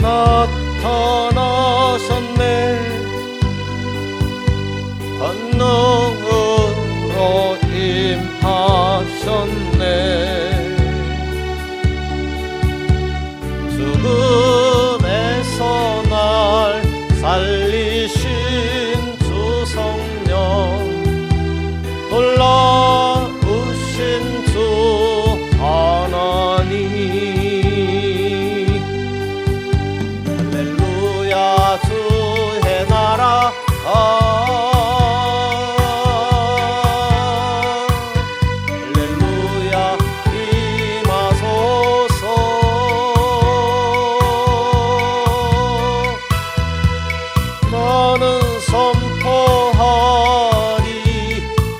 나타나셨네. 권능으로 임하셨네. 죽음에서 날 살리신 주 성령, 놀라우신 주 하나님, 할렐루야. 주의 나라가 할렐루야 임하소서. 나는 선포하리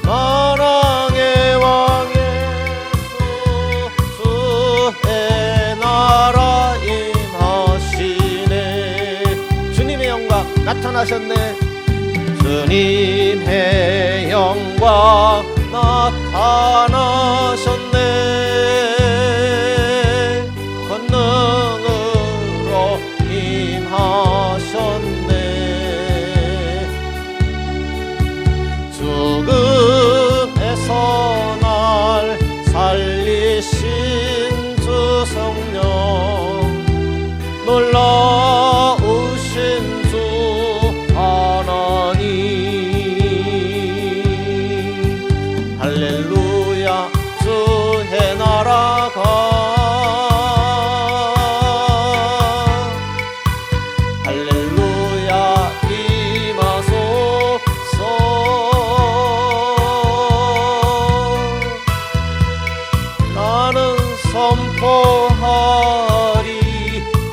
만왕의 왕 예수, 주의 나라 임하시네. 주님의 영광 나타나셨네. 주님의 영광 나타나셨네. 권능으로 임하셨네. 죽음에서 날 살리신 주 성령, 놀라우신 주 하나님, 할렐루야. 주의 나라가 할렐루야 임하소서. 나는 선포하리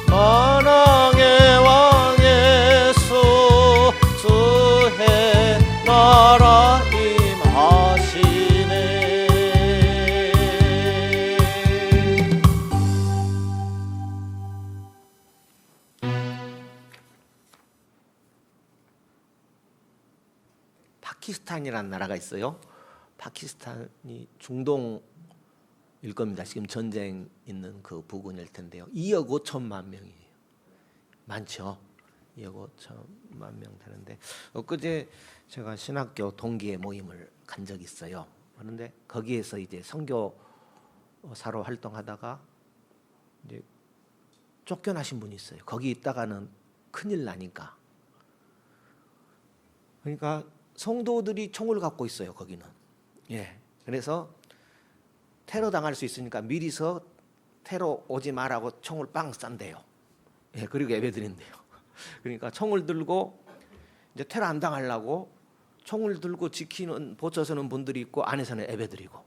만왕의 왕 예수, 주의 나라 임하시네. 파키스탄이라는 나라가 있어요. 파키스탄이 중동일 겁니다. 지금 전쟁 있는 그 부근일 텐데요. 2억 5천만 명이에요. 많죠. 2억 5천만 명 되는데, 엊그제 제가 신학교 동기의 모임을 간 적이 있어요. 그런데 거기에서 이제 선교사로 활동하다가 이제 쫓겨나신 분이 있어요. 거기 있다가는 큰일 나니까. 그러니까 성도들이 총을 갖고 있어요. 거기는. 예. 그래서 테러 당할 수 있으니까 미리서 테러 오지 말라고 총을 빵 싼대요. 예. 그리고 예배드린대요. 그러니까 총을 들고 이제 테러 안 당하려고 총을 들고 지키는 보쳐서는 분들이 있고 안에서는 예배드리고.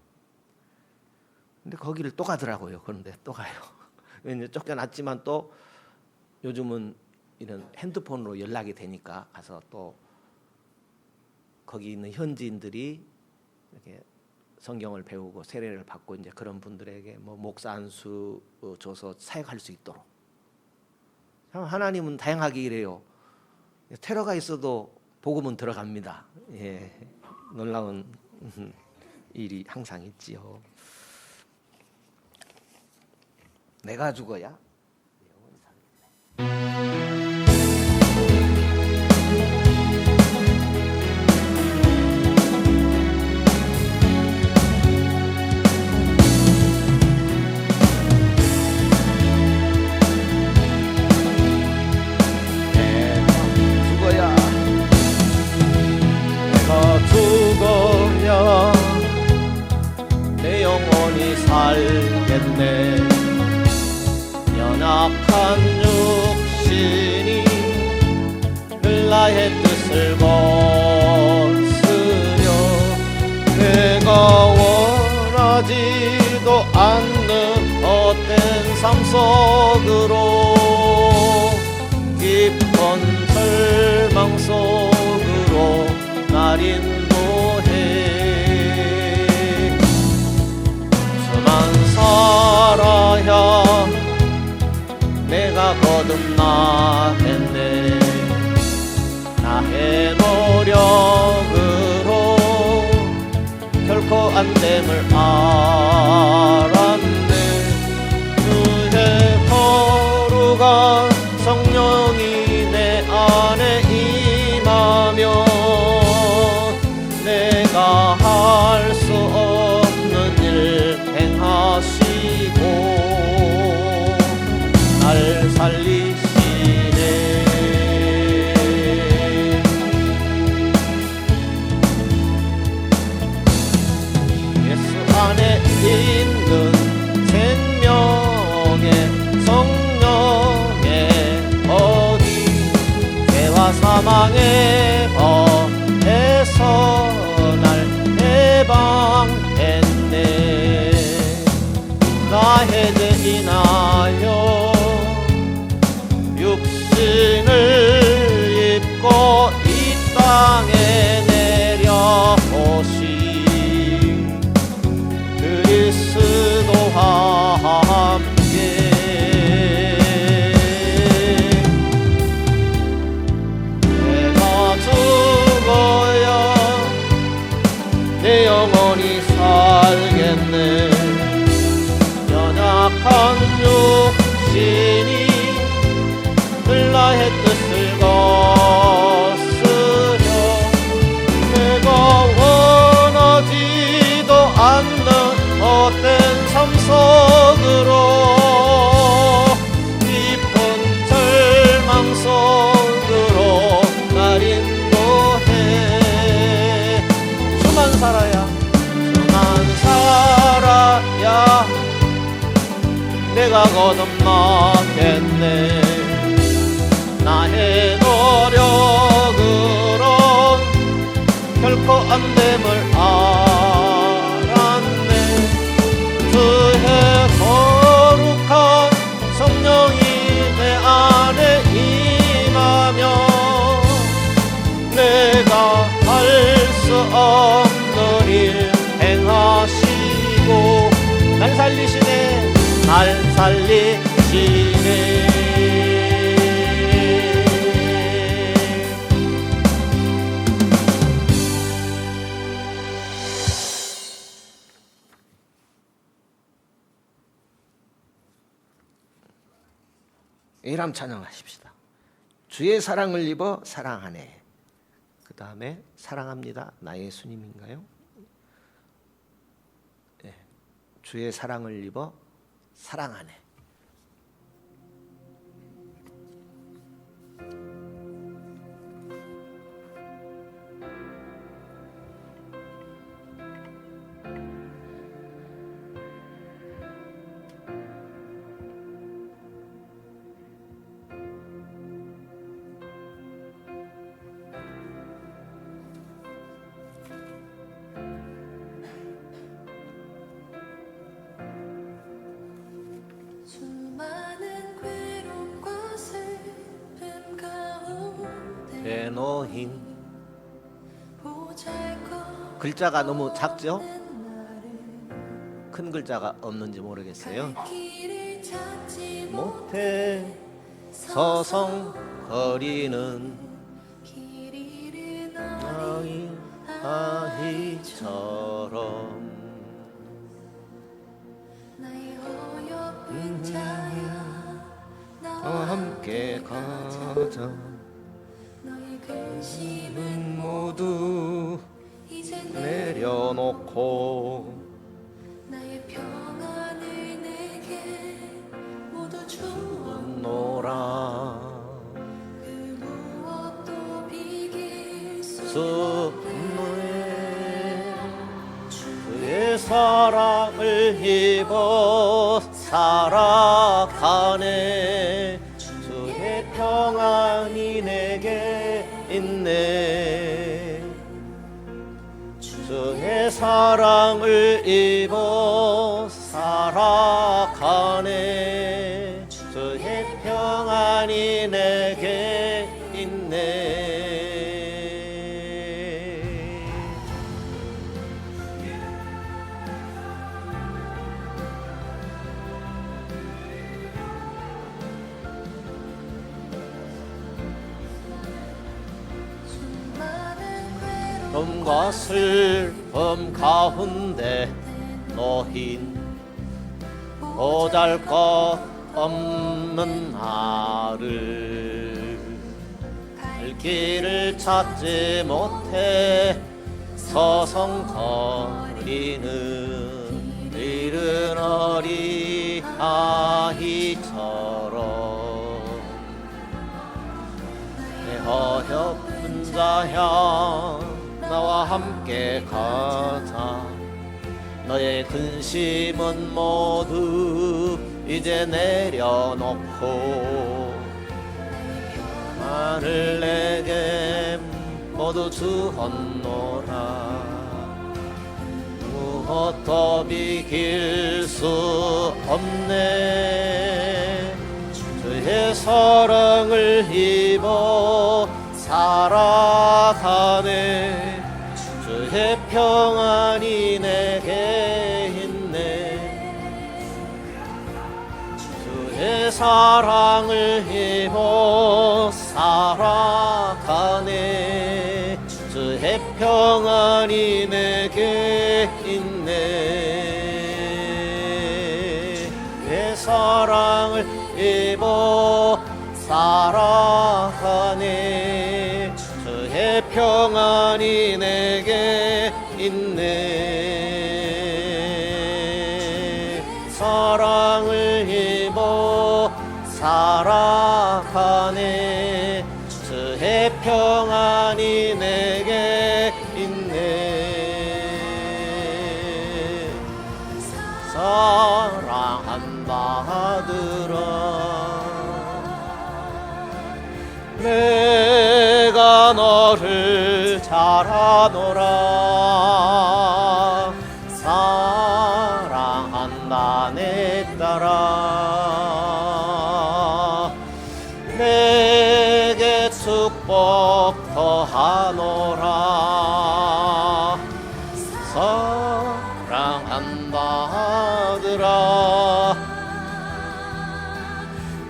근데 거기를 또 가더라고요. 그런데 또 가요. 이제 쫓겨났지만 또 요즘은 이런 핸드폰으로 연락이 되니까 가서 또 거기 있는 현지인들이 이렇게 성경을 배우고 세례를 받고 이제 그런 분들에게 뭐 목사 안수 줘서 사역할 수 있도록. 하나님은 다양하게 이래요. 테러가 있어도 복음은 들어갑니다. 예, 놀라운 일이 항상 있지요. 내가 죽어야 내 영혼이 살겠네. 연약한 육신이 늘 나의 뜻을 거스려 내가 원하지도 않는 헛된 삶 속으로 깊은 절망 속으로 날 인도해. 주만 살아야 내가 거듭나겠네. 나의 노력으로 결코 안 됨을 알았네. 주의 거룩한 성 나의 죄인하여 육신을 입고 이 땅에 내려오신 그리스도와 함께 내가 죽어야 내 영혼이 살겠네. 연약한 육신이 늘 나의 뜻을 거스려 내가 원하지도 않는 헛된 삶 속으로 깊은 절망 속으로 날 인도해. 수만 살아야 내가 거듭나겠네. 나의 노력으론 결코 안 됨을 알았네. 주의 거룩한 성령이 내 안에 임하며 내가 할 수 없는 일 행하시고 날 살리시네. 날 살리시네. 이람 찬양하십시다. 주의 사랑을 입어 사랑하네. 그 다음에 사랑합니다. 나의 예수님인가요? 네. 주의 사랑을 입어 사랑하네. 대노인 글자가 너무 작죠? 큰 글자가 없는지 모르겠어요. 못해 서성거리는 아이처럼 함께 가자. 근심은 모두 내려놓고 나의 평안을 내게 모두 주노라. 그 무엇도 비길 수 없네. 주의 사랑을 입어 살아가네. 주의 평안이 내게 있네. 주의 사랑을 입어 살아가네. 주의 평안이 내게 있네. 꿈과 슬픔 가운데 놓인 보잘것없는 나를 갈 길을 찾지 못해 서성거리는 이른 어린 아이처럼 내 어여쁜 자야 나와 함께 가자. 너의 근심은 모두 이제 내려놓고 나를 내게 모두 주었노라. 무엇도 비길 수 없네. 주의 사랑을 입어 살아가네. 주의 평안이 내게 있네. 주의 사랑을 입어 살아가네. 주의 평안이 내게 있네. 내 사랑을 입어 살아가네. 주의 평안이 내게 있네. 사랑을 입어 살아가네. 주의 평안이 내게 있네. 사랑한다 아들아, 내가 너를 잘 아노라. 사랑한다 내 딸아, 내게 축복 더하노라. 사랑한다 아들아,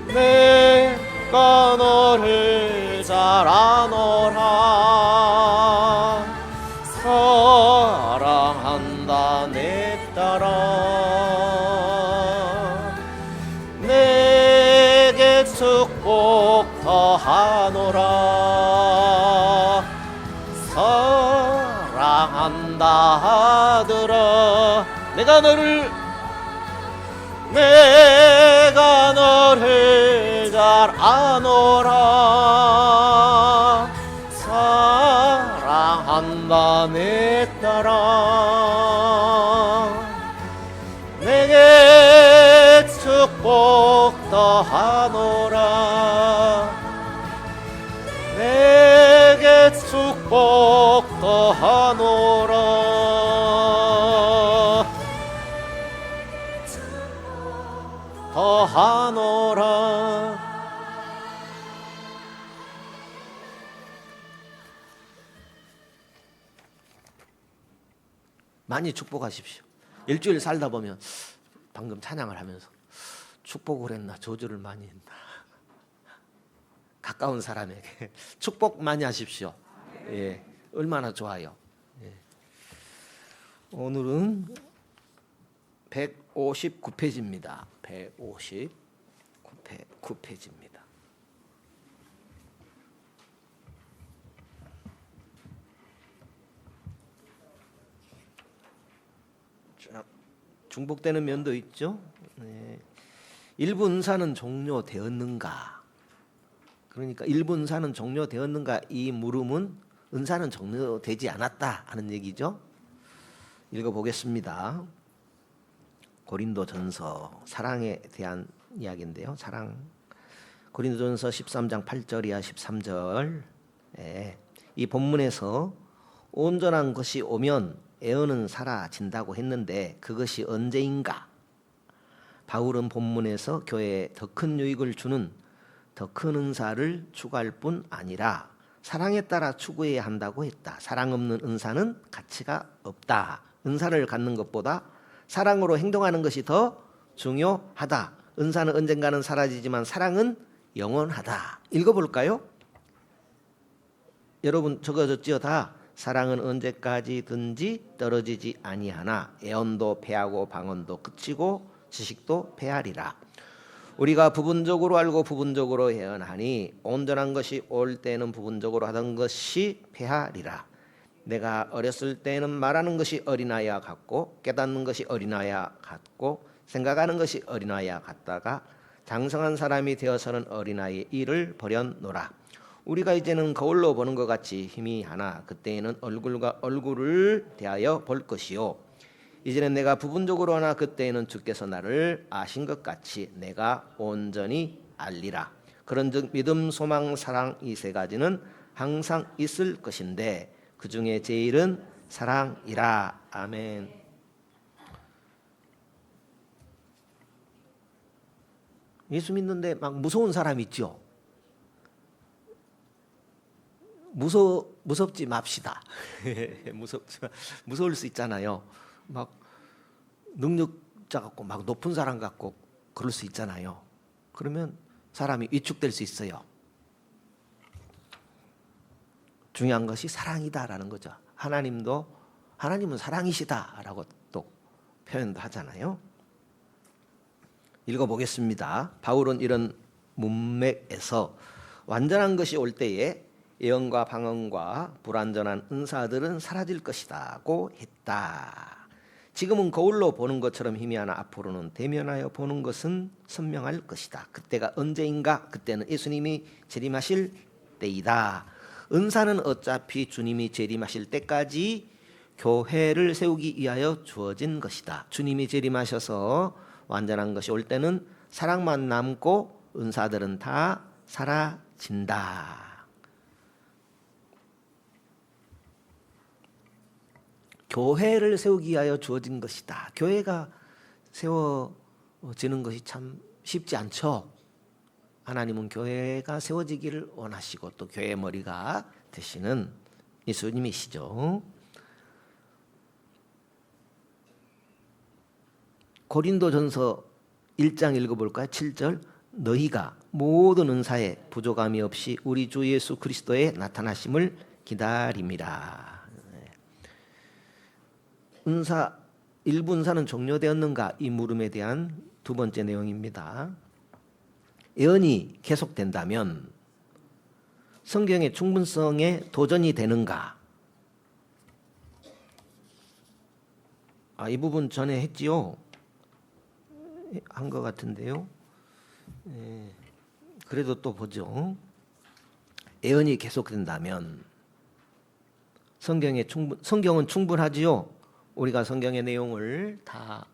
내가 너를 잘 아노라. 사랑한다 내 딸아, 내게 축복 더하노라. 사랑한다 아들아, 내가 너를 잘 아노라. 사랑한다 내 딸아, 내게 축복 더하노라. 내게 축복 더하노라. 더하노라. 많이 축복하십시오. 일주일 살다 보면 방금 찬양을 하면서 축복을 했나 저주를 많이 했나. 가까운 사람에게 축복 많이 하십시오. 예, 얼마나 좋아요. 예. 오늘은 159페이지입니다. 159페이지입니다. 중복되는 면도 있죠. 네. 일부 은사는 종료되었는가? 그러니까 일부 은사는 종료되었는가? 이 물음은 은사는 종료되지 않았다 하는 얘기죠. 읽어보겠습니다. 고린도전서 사랑에 대한 이야기인데요. 사랑. 고린도전서 13장 8절 이하 13절. 이 본문에서 온전한 것이 오면 애언은 사라진다고 했는데 그것이 언제인가? 바울은 본문에서 교회에 더 큰 유익을 주는 더 큰 은사를 추구할 뿐 아니라 사랑에 따라 추구해야 한다고 했다. 사랑 없는 은사는 가치가 없다. 은사를 갖는 것보다 사랑으로 행동하는 것이 더 중요하다. 은사는 언젠가는 사라지지만 사랑은 영원하다. 읽어볼까요? 여러분 적어졌지요? 다. 사랑은 언제까지든지 떨어지지 아니하나 애언도 패하고 방언도 그치고 지식도 패하리라. 우리가 부분적으로 알고 부분적으로 애언하니 온전한 것이 올 때는 부분적으로 하던 것이 패하리라. 내가 어렸을 때는 말하는 것이 어린아이와 같고 깨닫는 것이 어린아이와 같고 생각하는 것이 어린아이와 같다가 장성한 사람이 되어서는 어린아이의 일을 버렸노라. 우리가 이제는 거울로 보는 것 같이 희미하나 그때에는 얼굴과 얼굴을 대하여 볼 것이요. 이제는 내가 부분적으로 하나 그때에는 주께서 나를 아신 것 같이 내가 온전히 알리라. 그런즉 믿음, 소망, 사랑 이 세 가지는 항상 있을 것인데 그 중에 제일은 사랑이라. 아멘. 예수 믿는데 막 무서운 사람 있죠. 무섭지 맙시다. 무서울 수 있잖아요. 막 능력자 같고 막 높은 사람 같고 그럴 수 있잖아요. 그러면 사람이 위축될 수 있어요. 중요한 것이 사랑이다라는 거죠. 하나님은 사랑이시다라고 또 표현도 하잖아요. 읽어보겠습니다. 바울은 이런 문맥에서 완전한 것이 올 때에 예언과 방언과 불완전한 은사들은 사라질 것이다고 했다. 지금은 거울로 보는 것처럼 희미하나 앞으로는 대면하여 보는 것은 선명할 것이다. 그때가 언제인가? 그때는 예수님이 재림하실 때이다. 은사는 어차피 주님이 재림하실 때까지 교회를 세우기 위하여 주어진 것이다. 주님이 재림하셔서 완전한 것이 올 때는 사랑만 남고 은사들은 다 사라진다. 교회를 세우기 위하여 주어진 것이다. 교회가 세워지는 것이 참 쉽지 않죠. 하나님은 교회가 세워지기를 원하시고 또 교회의 머리가 되시는 예수님이시죠. 고린도전서 1장 읽어볼까요? 7절 너희가 모든 은사에 부족함이 없이 우리 주 예수 그리스도의 나타나심을 기다림이라. 은사 일부 은사는 종료되었는가? 이 물음에 대한 두 번째 내용입니다. 예언이 계속된다면 성경의 충분성에 도전이 되는가? 이 부분 전에 했지요. 한 것 같은데요. 그래도 또 보죠. 예언이 계속된다면 성경은 충분하지요. 우리가 성경의 내용을 다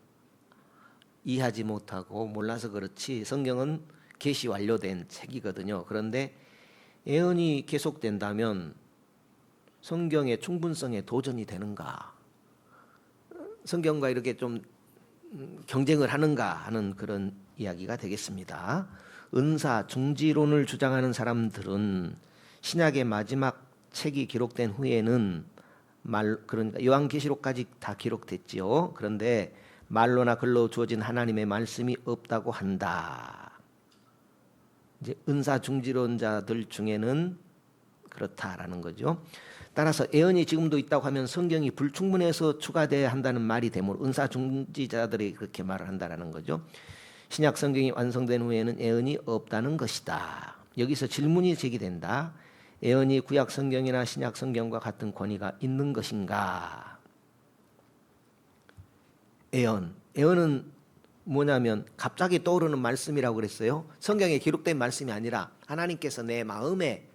이해하지 못하고 몰라서 그렇지 성경은 계시 완료된 책이거든요. 그런데 예언이 계속된다면 성경의 충분성에 도전이 되는가? 성경과 이렇게 좀 경쟁을 하는가 하는 그런 이야기가 되겠습니다. 은사 중지론을 주장하는 사람들은 신약의 마지막 책이 기록된 후에는 그러니까 요한계시록까지 다 기록됐지요. 그런데 말로나 글로 주어진 하나님의 말씀이 없다고 한다. 이제 은사 중지론자들 중에는 그렇다라는 거죠. 따라서 예언이 지금도 있다고 하면 성경이 불충분해서 추가돼야 한다는 말이 되므로 은사 중지자들이 그렇게 말을 한다라는 거죠. 신약 성경이 완성된 후에는 예언이 없다는 것이다. 여기서 질문이 제기된다. 예언이 구약 성경이나 신약 성경과 같은 권위가 있는 것인가? 예언은 뭐냐면 갑자기 떠오르는 말씀이라고 그랬어요. 성경에 기록된 말씀이 아니라 하나님께서 내 마음에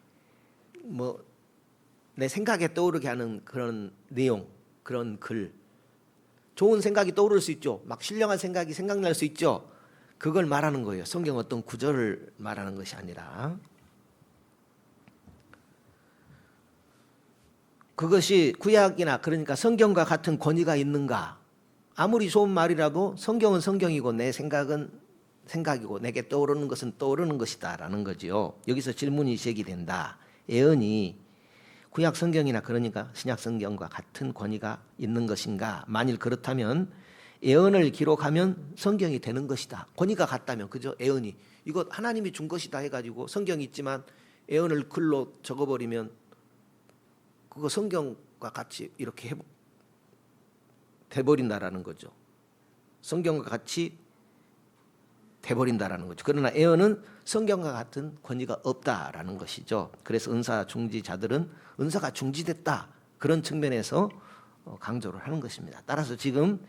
내 생각에 떠오르게 하는 그런 내용, 그런 글. 좋은 생각이 떠오를 수 있죠. 막 신령한 생각이 생각날 수 있죠. 그걸 말하는 거예요. 성경 어떤 구절을 말하는 것이 아니라. 그것이 구약이나 그러니까 성경과 같은 권위가 있는가? 아무리 좋은 말이라도 성경은 성경이고 내 생각은 생각이고 내게 떠오르는 것은 떠오르는 것이다라는 거지요. 여기서 질문이 제기된다. 예언이 구약 성경이나 그러니까 신약 성경과 같은 권위가 있는 것인가? 만일 그렇다면 예언을 기록하면 성경이 되는 것이다. 권위가 같다면 그죠? 예언이 이거 하나님이 준 것이다 해가지고 성경이 있지만 예언을 글로 적어버리면 그거 성경과 같이 이렇게 돼버린다라는 거죠. 성경과 같이 돼버린다라는 거죠. 그러나 예언은 성경과 같은 권위가 없다라는 것이죠. 그래서 은사 중지자들은 은사가 중지됐다 그런 측면에서 강조를 하는 것입니다. 따라서 지금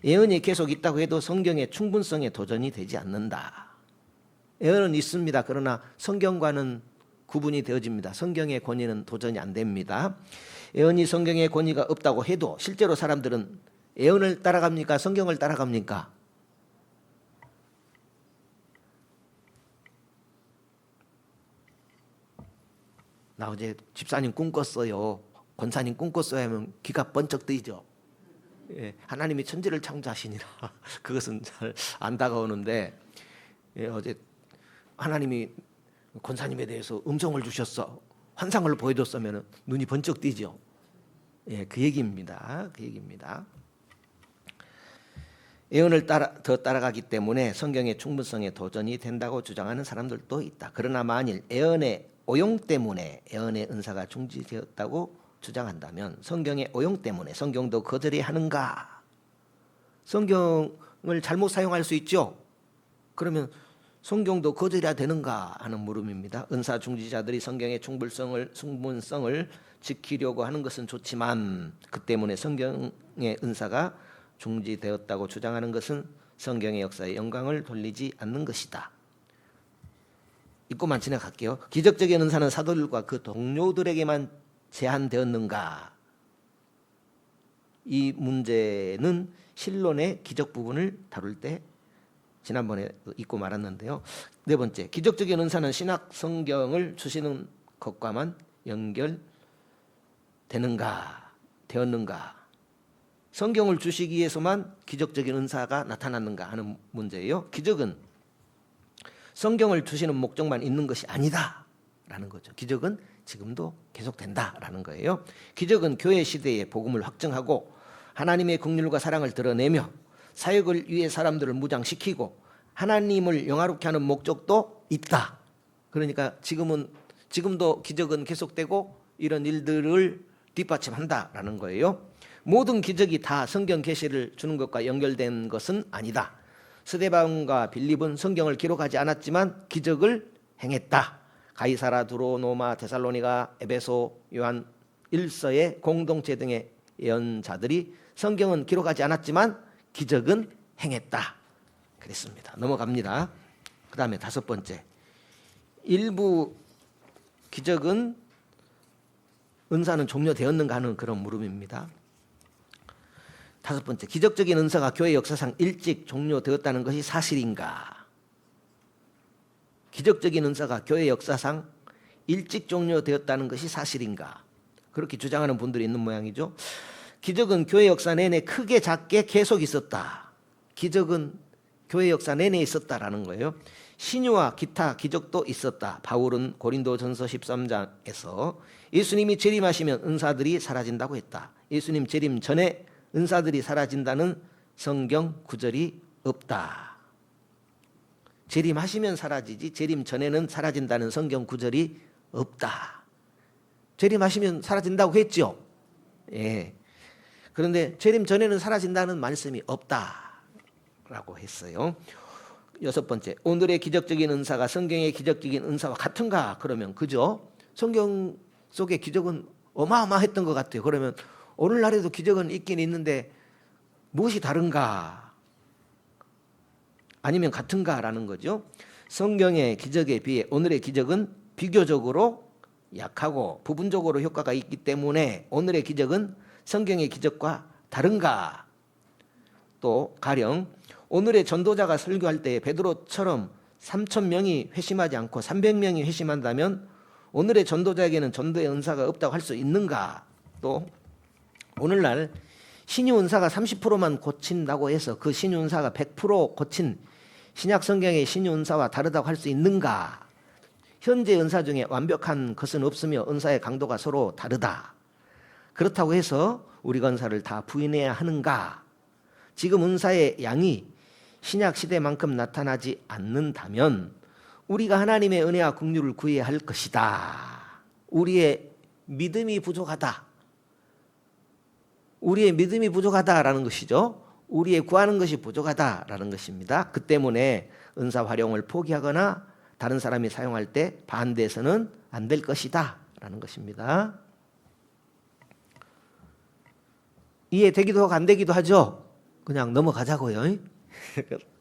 예언이 계속 있다고 해도 성경의 충분성에 도전이 되지 않는다. 예언은 있습니다. 그러나 성경과는 구분이 되어집니다. 성경의 권위는 도전이 안 됩니다. 예언이 성경의 권위가 없다고 해도 실제로 사람들은 예언을 따라갑니까? 성경을 따라갑니까? 나 어제 집사님 꿈 꿨어요. 권사님 꿈 꿨어요 하면 귀가 번쩍 뜨이죠. 하나님이 천지를 창조하시니라. 그것은 잘 안 다가오는데 어제 하나님이 권사님에 대해서 음성을 주셨어, 환상을 보여줬으면 눈이 번쩍 뜨죠. 예, 그 얘기입니다. 그 얘기입니다. 예언을 더 따라가기 때문에 성경의 충분성에 도전이 된다고 주장하는 사람들도 있다. 그러나 만일 예언의 오용 때문에 예언의 은사가 중지되었다고 주장한다면 성경의 오용 때문에 성경도 거절해야 하는가? 성경을 잘못 사용할 수 있죠. 그러면 성경도 거절해야 되는가 하는 물음입니다. 은사 중지자들이 성경의 충분성을 지키려고 하는 것은 좋지만 그 때문에 성경의 은사가 중지되었다고 주장하는 것은 성경의 역사에 영광을 돌리지 않는 것이다. 읽고만 지나갈게요. 기적적인 은사는 사도들과 그 동료들에게만 제한되었는가? 이 문제는 신론의 기적 부분을 다룰 때 지난번에 읽고 말았는데요. 네 번째, 기적적인 은사는 신약 성경을 주시는 것과만 되었는가? 성경을 주시기 위해서만 기적적인 은사가 나타났는가 하는 문제예요. 기적은 성경을 주시는 목적만 있는 것이 아니다라는 거죠. 기적은 지금도 계속된다라는 거예요. 기적은 교회 시대의 복음을 확증하고 하나님의 긍휼과 사랑을 드러내며 사역을 위해 사람들을 무장시키고 하나님을 영화롭게 하는 목적도 있다. 그러니까 지금도 기적은 계속되고 이런 일들을 뒷받침한다라는 거예요. 모든 기적이 다 성경 계시를 주는 것과 연결된 것은 아니다. 스데반과 빌립은 성경을 기록하지 않았지만 기적을 행했다. 가이사라, 두로노마, 데살로니가, 에베소, 요한 1서의 공동체 등의 예언자들이 성경은 기록하지 않았지만 기적은 행했다. 그랬습니다. 넘어갑니다. 그 다음에 다섯 번째, 일부 기적은 은사는 종료되었는가 하는 그런 물음입니다. 다섯 번째, 기적적인 은사가 교회 역사상 일찍 종료되었다는 것이 사실인가? 기적적인 은사가 교회 역사상 일찍 종료되었다는 것이 사실인가? 그렇게 주장하는 분들이 있는 모양이죠. 기적은 교회 역사 내내 크게 작게 계속 있었다. 기적은 교회 역사 내내 있었다라는 거예요. 신유와 기타 기적도 있었다. 바울은 고린도전서 13장에서 예수님이 재림하시면 은사들이 사라진다고 했다. 예수님 재림 전에 은사들이 사라진다는 성경 구절이 없다. 재림하시면 사라지지 재림 전에는 사라진다는 성경 구절이 없다. 재림하시면 사라진다고 했죠. 예. 그런데 재림 전에는 사라진다는 말씀이 없다라고 했어요. 여섯 번째, 오늘의 기적적인 은사가 성경의 기적적인 은사와 같은가? 그러면 그죠? 성경 속의 기적은 어마어마했던 것 같아요. 그러면 오늘날에도 기적은 있긴 있는데 무엇이 다른가? 아니면 같은가라는 거죠. 성경의 기적에 비해 오늘의 기적은 비교적으로 약하고 부분적으로 효과가 있기 때문에 오늘의 기적은 성경의 기적과 다른가? 또 가령 오늘의 전도자가 설교할 때 베드로처럼 3,000명이 회심하지 않고 300명이 회심한다면 오늘의 전도자에게는 전도의 은사가 없다고 할 수 있는가? 또 오늘날 신유 은사가 30%만 고친다고 해서 그 신유 은사가 100% 고친 신약 성경의 신유 은사와 다르다고 할 수 있는가? 현재 은사 중에 완벽한 것은 없으며 은사의 강도가 서로 다르다. 그렇다고 해서 우리가 은사를 다 부인해야 하는가? 지금 은사의 양이 신약 시대만큼 나타나지 않는다면 우리가 하나님의 은혜와 긍휼을 구해야 할 것이다. 우리의 믿음이 부족하다. 우리의 믿음이 부족하다라는 것이죠. 우리의 구하는 것이 부족하다라는 것입니다. 그 때문에 은사 활용을 포기하거나 다른 사람이 사용할 때 반대해서는 안 될 것이다라는 것입니다. 이해되기도 하고 안 되기도 하죠. 그냥 넘어가자고요.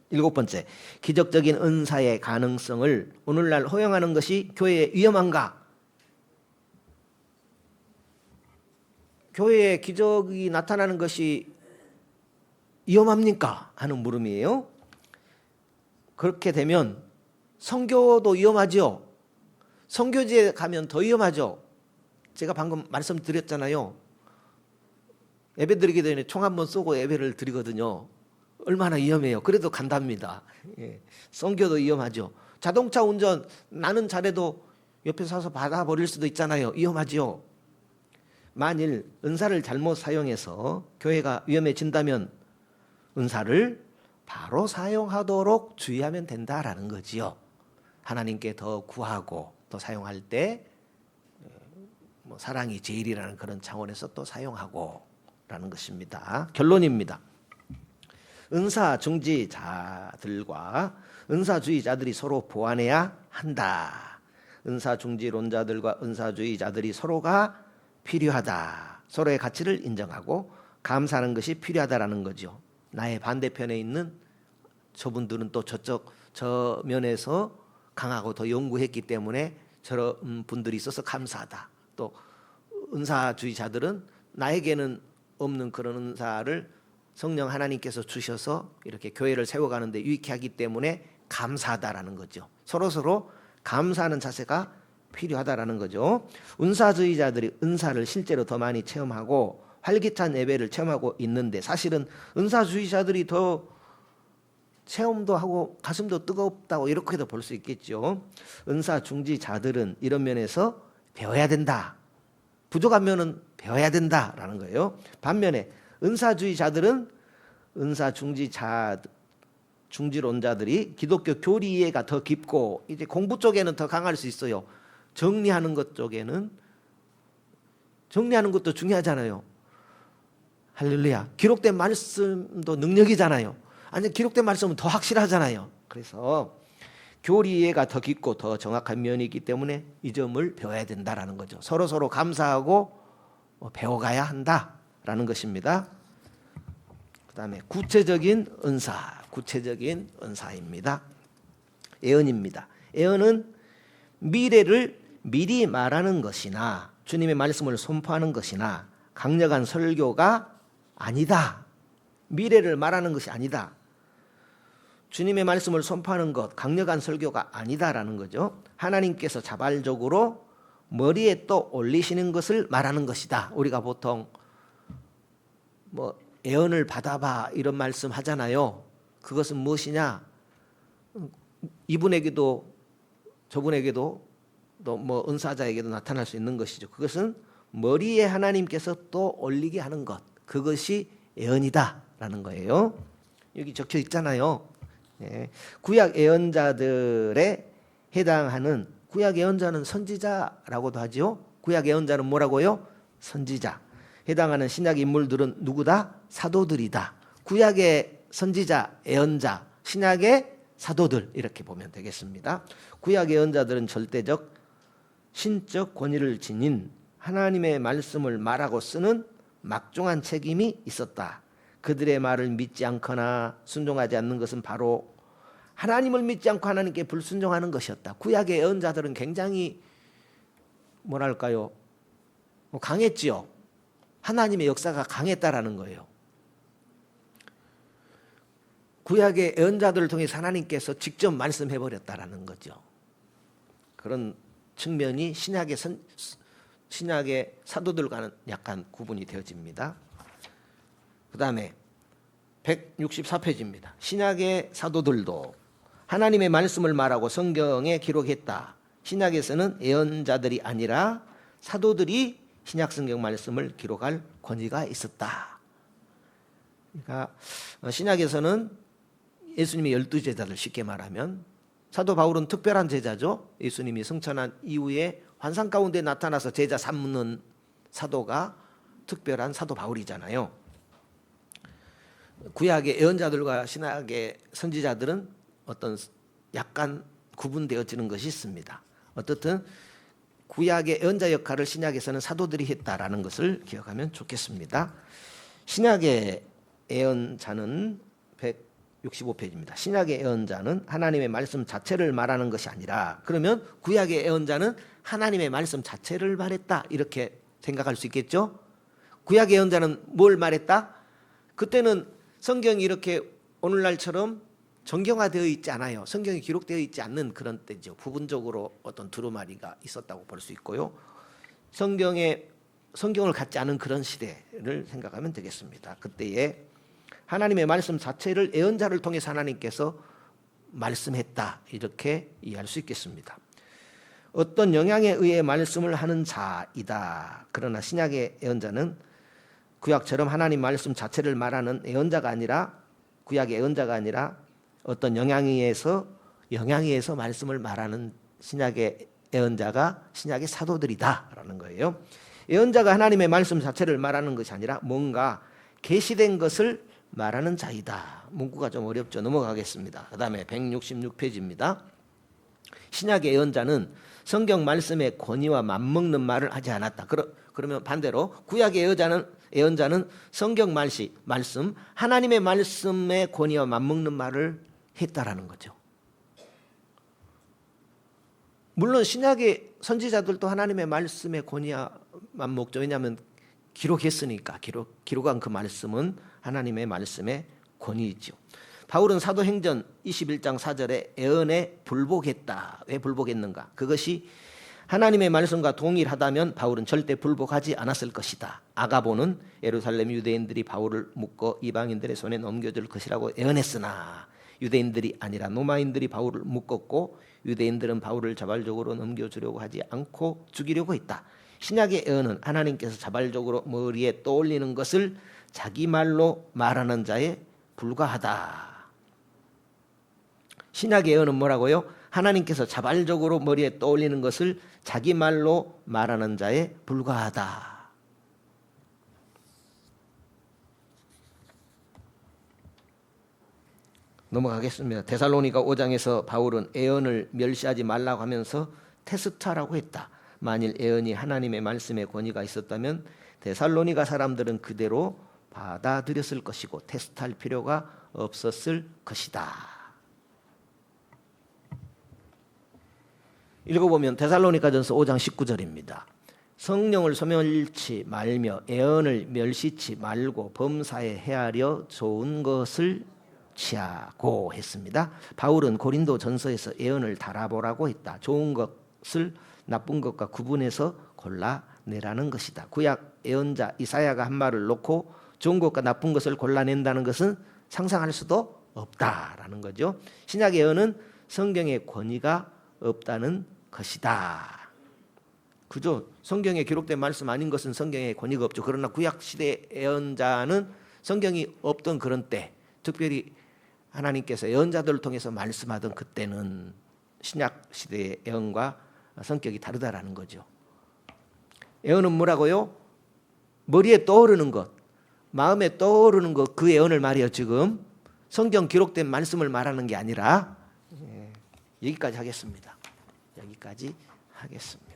일곱 번째, 기적적인 은사의 가능성을 오늘날 허용하는 것이 교회에 위험한가? 교회에 기적이 나타나는 것이 위험합니까? 하는 물음이에요. 그렇게 되면 선교도 위험하죠. 선교지에 가면 더 위험하죠. 제가 방금 말씀드렸잖아요. 예배 드리기 전에 총 한번 쏘고 예배를 드리거든요. 얼마나 위험해요. 그래도 간답니다. 예. 선교도 위험하죠. 자동차 운전 나는 잘해도 옆에 서서 받아버릴 수도 있잖아요. 위험하죠. 만일 은사를 잘못 사용해서 교회가 위험해진다면 은사를 바로 사용하도록 주의하면 된다라는 거지요. 하나님께 더 구하고 또 사용할 때 뭐 사랑이 제일이라는 그런 차원에서 또 사용하고라는 것입니다. 결론입니다. 은사 중지자들과 은사주의자들이 서로 보완해야 한다. 은사 중지론자들과 은사주의자들이 서로가 필요하다. 서로의 가치를 인정하고 감사하는 것이 필요하다라는 거죠. 나의 반대편에 있는 저분들은 또 저 면에서 강하고 더 연구했기 때문에 저런 분들이 있어서 감사하다. 또 은사주의자들은 나에게는 없는 그런 은사를 성령 하나님께서 주셔서 이렇게 교회를 세워가는데 유익해 하기 때문에 감사하다라는 거죠. 서로 감사하는 자세가 필요하다라는 거죠. 은사주의자들이 은사를 실제로 더 많이 체험하고 활기찬 예배를 체험하고 있는데 사실은 은사주의자들이 더 체험도 하고 가슴도 뜨겁다고 이렇게도 볼 수 있겠죠. 은사 중지자들은 이런 면에서 배워야 된다. 부족한 면은 배워야 된다라는 거예요. 반면에 은사주의자들은 은사 중지론자들이 기독교 교리 이해가 더 깊고 이제 공부 쪽에는 더 강할 수 있어요. 정리하는 것 쪽에는 정리하는 것도 중요하잖아요. 할렐루야. 기록된 말씀도 능력이잖아요. 아니 기록된 말씀은 더 확실하잖아요. 그래서 교리 이해가 더 깊고 더 정확한 면이 있기 때문에 이 점을 배워야 된다라는 거죠. 서로 감사하고 배워가야 한다라는 것입니다. 그다음에 구체적인 은사입니다. 예언입니다. 예언은 미래를 미리 말하는 것이나 주님의 말씀을 선포하는 것이나 강력한 설교가 아니다. 미래를 말하는 것이 아니다. 주님의 말씀을 선포하는 것, 강력한 설교가 아니다라는 거죠. 하나님께서 자발적으로 머리에 또 올리시는 것을 말하는 것이다. 우리가 보통 뭐 예언을 받아봐 이런 말씀 하잖아요. 그것은 무엇이냐? 이분에게도 저분에게도 또 뭐 은사자에게도 나타날 수 있는 것이죠. 그것은 머리에 하나님께서 또 올리게 하는 것, 그것이 예언이다라는 거예요. 여기 적혀 있잖아요. 네. 구약 예언자들에 해당하는 구약 예언자는 선지자라고도 하죠. 구약 예언자는 뭐라고요? 선지자. 해당하는 신약 인물들은 누구다? 사도들이다. 구약의 선지자, 예언자, 신약의 사도들 이렇게 보면 되겠습니다. 구약 예언자들은 절대적 신적 권위를 지닌 하나님의 말씀을 말하고 쓰는 막중한 책임이 있었다. 그들의 말을 믿지 않거나 순종하지 않는 것은 바로 하나님을 믿지 않고 하나님께 불순종하는 것이었다. 구약의 예언자들은 굉장히 뭐랄까요? 강했지요. 하나님의 역사가 강했다라는 거예요. 구약의 예언자들을 통해 하나님께서 직접 말씀해 버렸다라는 거죠. 그런 측면이 신약의 사도들과는 약간 구분이 되어집니다. 그 다음에 164페이지입니다. 신약의 사도들도 하나님의 말씀을 말하고 성경에 기록했다. 신약에서는 예언자들이 아니라 사도들이 신약 성경 말씀을 기록할 권위가 있었다. 그러니까 신약에서는 예수님의 12제자들 쉽게 말하면 사도 바울은 특별한 제자죠. 예수님이 승천한 이후에 환상 가운데 나타나서 제자 삼는 사도가 특별한 사도 바울이잖아요. 구약의 예언자들과 신약의 선지자들은 어떤 약간 구분되어지는 것이 있습니다. 어떻든 구약의 예언자 역할을 신약에서는 사도들이 했다라는 것을 기억하면 좋겠습니다. 신약의 예언자는 165페이지입니다. 신약의 예언자는 하나님의 말씀 자체를 말하는 것이 아니라, 그러면 구약의 예언자는 하나님의 말씀 자체를 말했다 이렇게 생각할 수 있겠죠. 구약의 예언자는 뭘 말했다? 그때는 성경이 이렇게 오늘날처럼 정경화되어 있지 않아요. 성경이 기록되어 있지 않는 그런 때죠. 부분적으로 어떤 두루마리가 있었다고 볼 수 있고요. 성경을 갖지 않은 그런 시대를 생각하면 되겠습니다. 그때에 하나님의 말씀 자체를 예언자를 통해서 하나님께서 말씀했다, 이렇게 이해할 수 있겠습니다. 어떤 영향에 의해 말씀을 하는 자이다. 그러나 신약의 예언자는 구약처럼 하나님 말씀 자체를 말하는 예언자가 아니라, 구약의 예언자가 아니라 어떤 영향에 의해서 말씀을 말하는 신약의 예언자가 신약의 사도들이다라는 거예요. 예언자가 하나님의 말씀 자체를 말하는 것이 아니라 뭔가 계시된 것을 말하는 자이다. 문구가 좀 어렵죠. 넘어가겠습니다. 그 다음에 166페이지입니다. 신약의 예언자는 성경 말씀의 권위와 맞먹는 말을 하지 않았다. 그러면 반대로 구약의 예언자는 성경 말씀, 하나님의 말씀의 권위와 맞먹는 말을 했다라는 거죠. 물론 신약의 선지자들도 하나님의 말씀의 권위와 맞먹죠. 왜냐하면 기록했으니까. 기록한 그 말씀은 하나님의 말씀의 권위이죠. 바울은 사도행전 21장 4절에 예언에 불복했다. 왜 불복했는가? 그것이 하나님의 말씀과 동일하다면 바울은 절대 불복하지 않았을 것이다. 아가보는 예루살렘 유대인들이 바울을 묶어 이방인들의 손에 넘겨줄 것이라고 예언했으나 유대인들이 아니라 로마인들이 바울을 묶었고 유대인들은 바울을 자발적으로 넘겨주려고 하지 않고 죽이려고 했다. 신약의 예언은 하나님께서 자발적으로 머리에 떠올리는 것을 자기 말로 말하는 자에 불과하다. 신약의 예언은 뭐라고요? 하나님께서 자발적으로 머리에 떠올리는 것을 자기 말로 말하는 자에 불과하다. 넘어가겠습니다. 데살로니가 5장에서 바울은 예언을 멸시하지 말라고 하면서 테스트하라고 했다. 만일 예언이 하나님의 말씀의 권위가 있었다면 데살로니가 사람들은 그대로 받아들였을 것이고 테스트할 필요가 없었을 것이다. 읽어보면 데살로니가전서 5장 19절입니다. 성령을 소멸치 말며 예언을 멸시치 말고 범사에 헤아려 좋은 것을 취하고 했습니다. 바울은 고린도 전서에서 예언을 달아보라고 했다. 좋은 것을 나쁜 것과 구분해서 골라내라는 것이다. 구약 예언자 이사야가 한 말을 놓고 좋은 것과 나쁜 것을 골라낸다는 것은 상상할 수도 없다라는 거죠. 신약의 예언은 성경의 권위가 없다는 것이다. 그죠? 성경에 기록된 말씀 아닌 것은 성경에 권위가 없죠. 그러나 구약 시대 예언자는 성경이 없던 그런 때, 특별히 하나님께서 예언자들을 통해서 말씀하던 그때는 신약 시대의 예언과 성격이 다르다라는 거죠. 예언은 뭐라고요? 머리에 떠오르는 것, 마음에 떠오르는 것, 그 예언을 말이에요. 지금 성경 기록된 말씀을 말하는 게 아니라. 여기까지 하겠습니다. 여기까지 하겠습니다.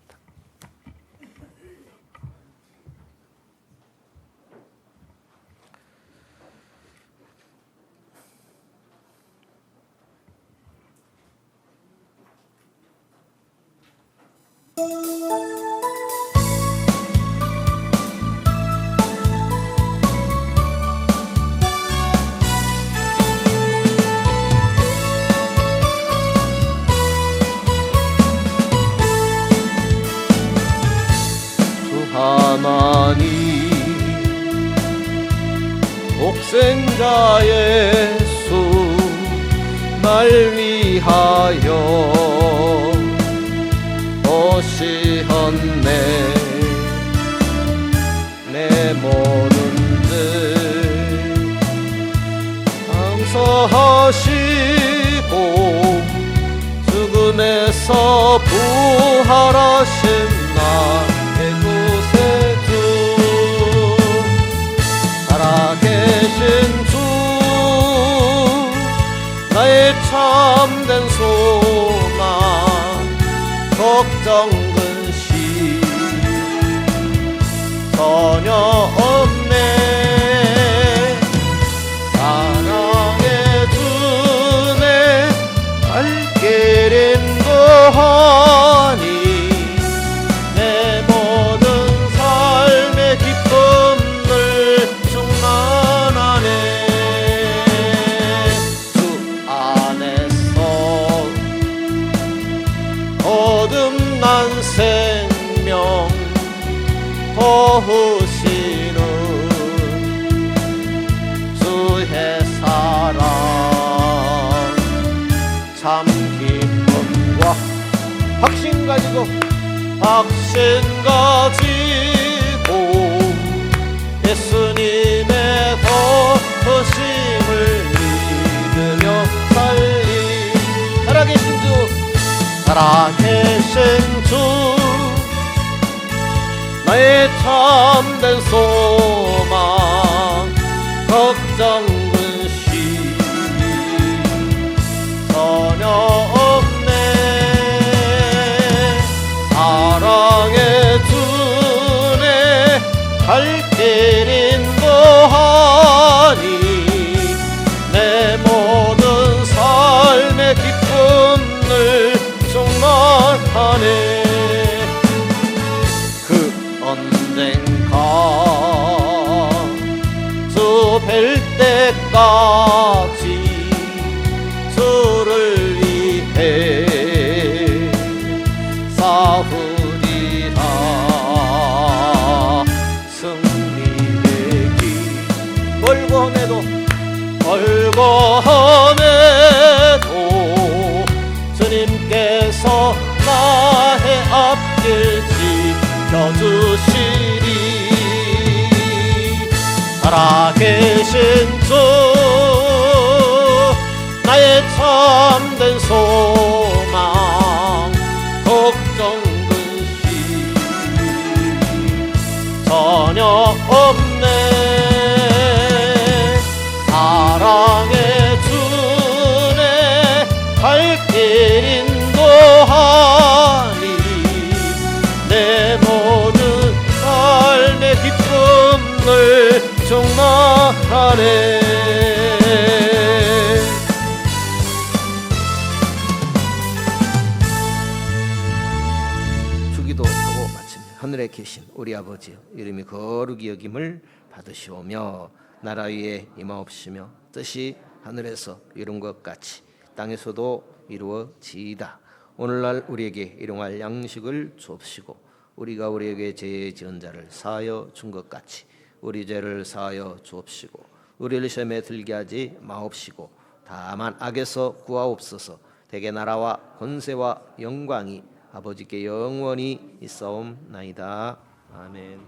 하나님 독생자 예수 날 위하여 오시었네. 내 모든 죄 용서하시고 죽음에서 부활하신 나의 구세주 살아계신 주 나의 참된 소망 걱정 근심 전혀 없네. 사랑해 주네 발길인 거하니 내 모든 삶의 기쁨을 충만하네. 주 안에서 거듭난 생명 도우시는 주의 기쁨과 확신 가지고 예수님의 도심을 믿으며 살리. 살아계신 주 나의 참된 소망 걱정 근심 전혀 없네. 사랑의 주네 갈 길 인도하니 내 모든 삶의 기쁨을 충만하네. 그 언젠가 주 뵐 때까지 주를 위해 싸우리라. 승리의 길 멀고 험해도 주님께서 나의 앞길 지켜주시리. 살아계신 주 나의 참된 소망 걱정 근심 전혀 없네. 사랑의 주네 갈 길 인도하니 내 모든 삶의 기쁨을 충만하네. 주기도하고 마칩니다. 하늘에 계신 우리 아버지여, 이름이 거룩히 여김을 받으시오며 나라 위에 임하옵시며 뜻이 하늘에서 이룬 것 같이 땅에서도 이루어지이다. 오늘날 우리에게 일용할 양식을 주옵시고 우리가 우리에게 죄 지은 자를 사하여 준 것 같이 우리 죄를 사하여 주옵시고 우리를 시험에 들게 하지 마옵시고 다만 악에서 구하옵소서. 대개 나라와 권세와 영광이 아버지께 영원히 있사옵나이다. 아멘.